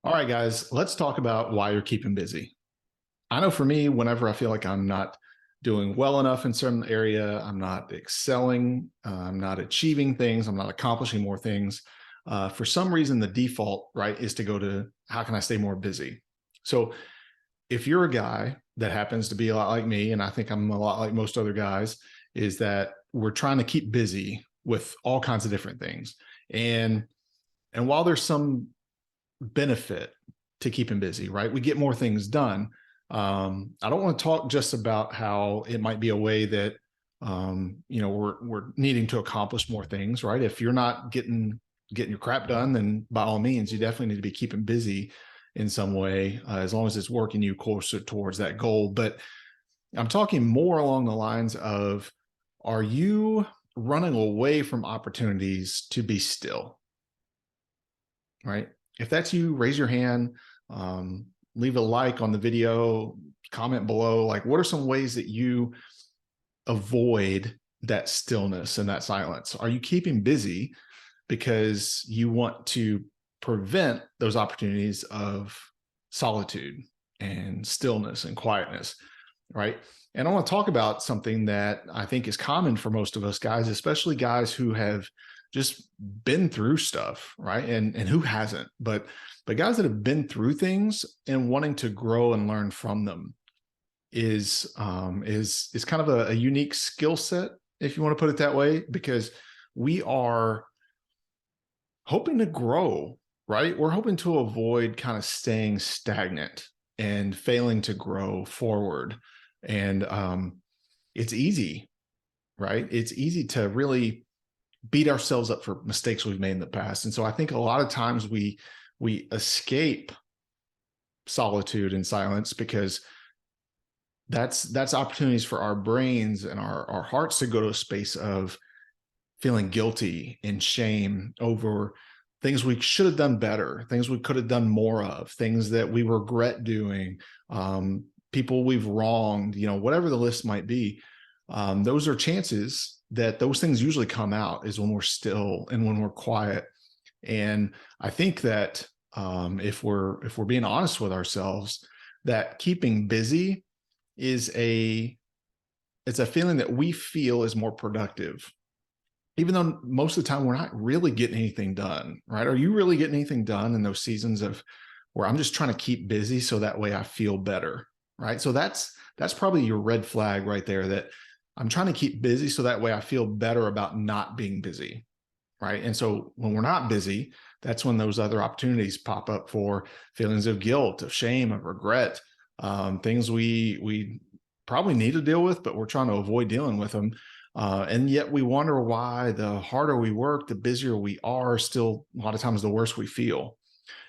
All right, guys, let's talk about why you're keeping busy. I know for me, whenever I feel like I'm not doing well enough in some area, I'm not excelling, I'm not achieving things, I'm not accomplishing more things. For some reason, the default, right, is to go to how can I stay more busy? So if you're a guy that happens to be a lot like me, and I think I'm a lot like most other guys, is that we're trying to keep busy with all kinds of different things. And and while there's some benefit to keeping busy, right? We get more things done. I don't want to talk just about how it might be a way that we're needing to accomplish more things, right? If you're not getting your crap done, then by all means, you definitely need to be keeping busy in some way, as long as it's working you closer towards that goal. But I'm talking more along the lines of, are you running away from opportunities to be still? Right? If that's you, raise your hand, leave a like on the video, comment below. Like, what are some ways that you avoid that stillness and that silence? Are you keeping busy because you want to prevent those opportunities of solitude and stillness and quietness, right? And I want to talk about something that I think is common for most of us guys, especially guys who have just been through stuff, right? And who hasn't, but guys that have been through things and wanting to grow and learn from them is kind of a unique skill set, if you want to put it that way, because we are hoping to grow, right? We're hoping to avoid kind of staying stagnant and failing to grow forward. And it's easy, right? It's easy to really beat ourselves up for mistakes we've made in the past. And so I think a lot of times we escape solitude and silence because that's opportunities for our brains and our hearts to go to a space of feeling guilty and shame over things we should have done better, things we could have done more of, things that we regret doing, people we've wronged, whatever the list might be. Those are chances that those things usually come out is when we're still and when we're quiet. And I think that if we're being honest with ourselves, that keeping busy is it's a feeling that we feel is more productive, even though most of the time we're not really getting anything done, right? Are you really getting anything done in those seasons of where I'm just trying to keep busy so that way I feel better, right? So that's probably your red flag right there, that I'm trying to keep busy so that way I feel better about not being busy, right? And so when we're not busy, that's when those other opportunities pop up for feelings of guilt, of shame, of regret, things we probably need to deal with, but we're trying to avoid dealing with them. And yet we wonder why the harder we work, the busier we are, still a lot of times the worse we feel.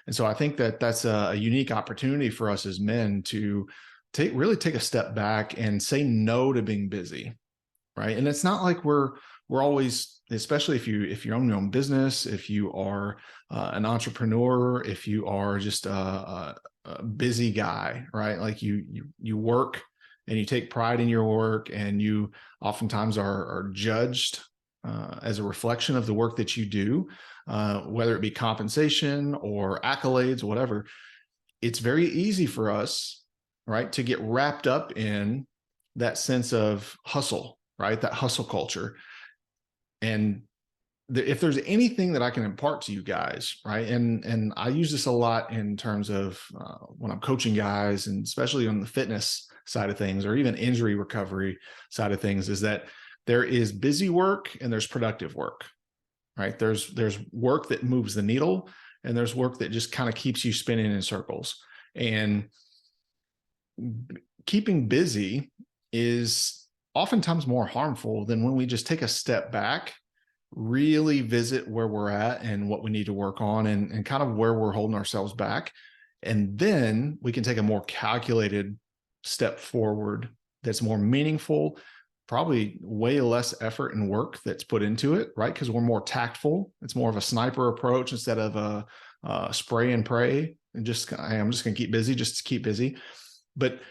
And so I think that that's a unique opportunity for us as men to really take a step back and say no to being busy, right? And it's not like we're always, especially if you own your own business, if you are an entrepreneur, if you are just a busy guy, right? Like you work and you take pride in your work, and you oftentimes are judged as a reflection of the work that you do, whether it be compensation or accolades or whatever. It's very easy for us, right, to get wrapped up in that sense of hustle, right? That hustle culture. And if there's anything that I can impart to you guys, right, and I use this a lot in terms of when I'm coaching guys, and especially on the fitness side of things, or even injury recovery side of things, is that there is busy work and there's productive work, right? There's work that moves the needle, and there's work that just kind of keeps you spinning in circles. And keeping busy is oftentimes more harmful than when we just take a step back, really visit where we're at and what we need to work on, and kind of where we're holding ourselves back. And then we can take a more calculated step forward that's more meaningful, probably way less effort and work that's put into it, right? Because we're more tactful. It's more of a sniper approach instead of a spray and pray and just, hey, I'm just going to keep busy just to keep busy. But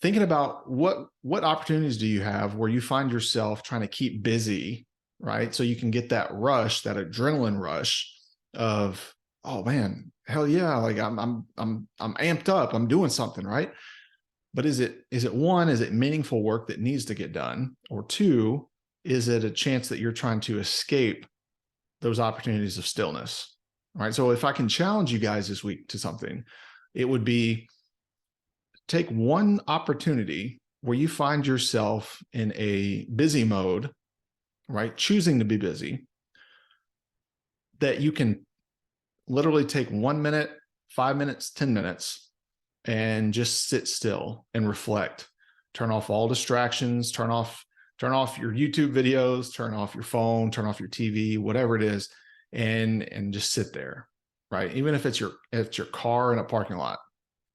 thinking about what opportunities do you have where you find yourself trying to keep busy, right? So you can get that rush, that adrenaline rush of oh man, hell yeah, like I'm amped up, I'm doing something, right? But is it one, is it meaningful work that needs to get done? Or two, is it a chance that you're trying to escape those opportunities of stillness? Right. So if I can challenge you guys this week to something, it would be take one opportunity where you find yourself in a busy mode, right? Choosing to be busy, that you can literally take 1 minute, 5 minutes, 10 minutes, and just sit still and reflect. Turn off all distractions, turn off your YouTube videos, turn off your phone, turn off your TV, whatever it is, and just sit there, right? Even if it's your car in a parking lot,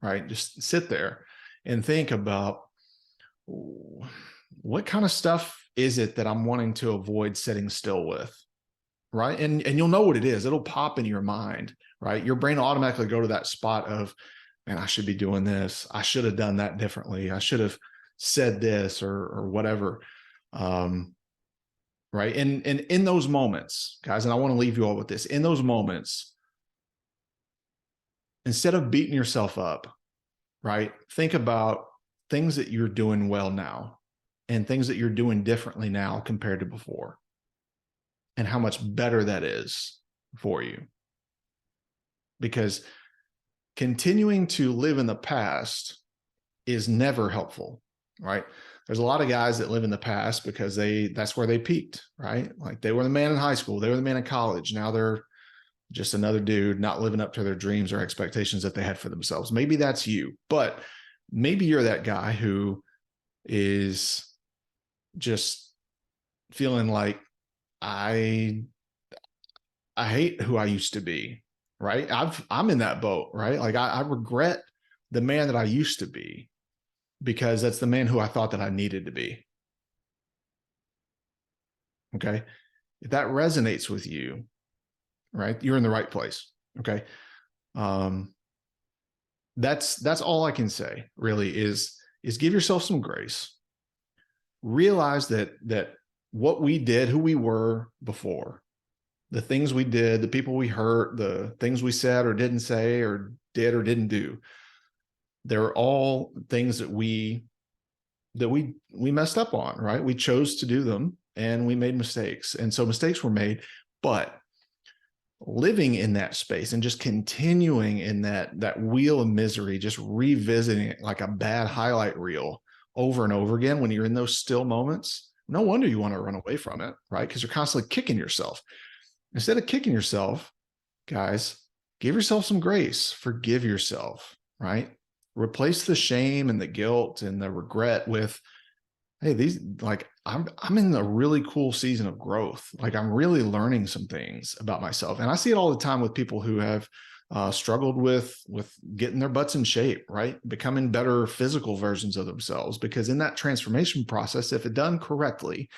right? Just sit there and think about, what kind of stuff is it that I'm wanting to avoid sitting still with, right? And you'll know what it is. It'll pop in your mind, right? Your brain will automatically go to that spot of, man, I should be doing this. I should have done that differently. I should have said this or whatever. Right. And in those moments, guys, and I want to leave you all with this, in those moments, instead of beating yourself up, right, think about things that you're doing well now and things that you're doing differently now compared to before, and how much better that is for you. Because continuing to live in the past is never helpful, right? There's a lot of guys that live in the past because that's where they peaked, right? Like they were the man in high school, they were the man in college. Now they're just another dude not living up to their dreams or expectations that they had for themselves. Maybe that's you, but maybe you're that guy who is just feeling like, I hate who I used to be, right? I'm in that boat, right? Like I regret the man that I used to be because that's the man who I thought that I needed to be. Okay. If that resonates with you, right, you're in the right place. Okay. That's all I can say really is give yourself some grace. Realize that what we did, who we were before, the things we did, the people we hurt, the things we said or didn't say or did or didn't do, they're all things that we messed up on, right? We chose to do them and we made mistakes. And so mistakes were made, but living in that space and just continuing in that wheel of misery, just revisiting it like a bad highlight reel over and over again, when you're in those still moments, no wonder you want to run away from it, right? Because you're constantly kicking yourself. Instead of kicking yourself, guys, give yourself some grace, forgive yourself, right? Replace the shame and the guilt and the regret with, hey, these, like, I'm in a really cool season of growth. Like I'm really learning some things about myself. And I see it all the time with people who have struggled with getting their butts in shape, right? Becoming better physical versions of themselves. Because in that transformation process, if it done correctly,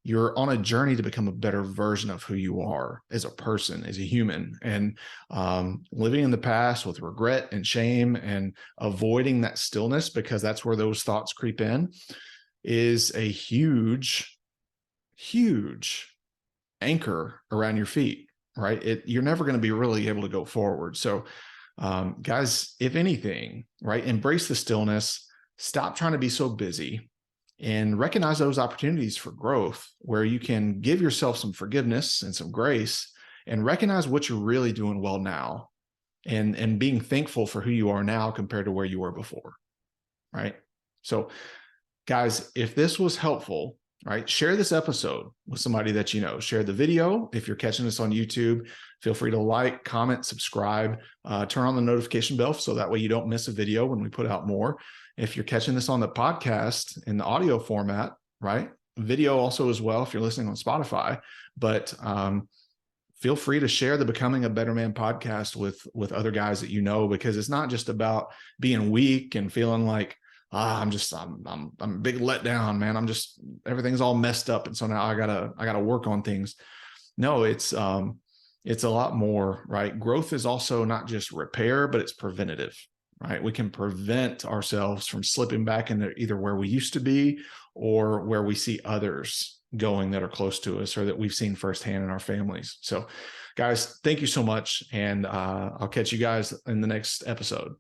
you're on a journey to become a better version of who you are as a person, as a human. And living in the past with regret and shame and avoiding that stillness, because that's where those thoughts creep in, is a huge, huge anchor around your feet, right? You're never going to be really able to go forward. So guys, if anything, right, embrace the stillness, stop trying to be so busy, and recognize those opportunities for growth where you can give yourself some forgiveness and some grace, and recognize what you're really doing well now, and being thankful for who you are now compared to where you were before, right? So guys, if this was helpful, right, share this episode with somebody that you know. Share the video. If you're catching this on YouTube, feel free to like, comment, subscribe, turn on the notification bell so that way you don't miss a video when we put out more. If you're catching this on the podcast in the audio format, right, video also as well if you're listening on Spotify. But feel free to share the Becoming a Better Man podcast with other guys that you know, because it's not just about being weak and feeling like, I'm a big letdown, man. Everything's all messed up. And so now I gotta work on things. No, it's a lot more, right? Growth is also not just repair, but it's preventative, right? We can prevent ourselves from slipping back into either where we used to be or where we see others going that are close to us or that we've seen firsthand in our families. So Guys, thank you so much. And I'll catch you guys in the next episode.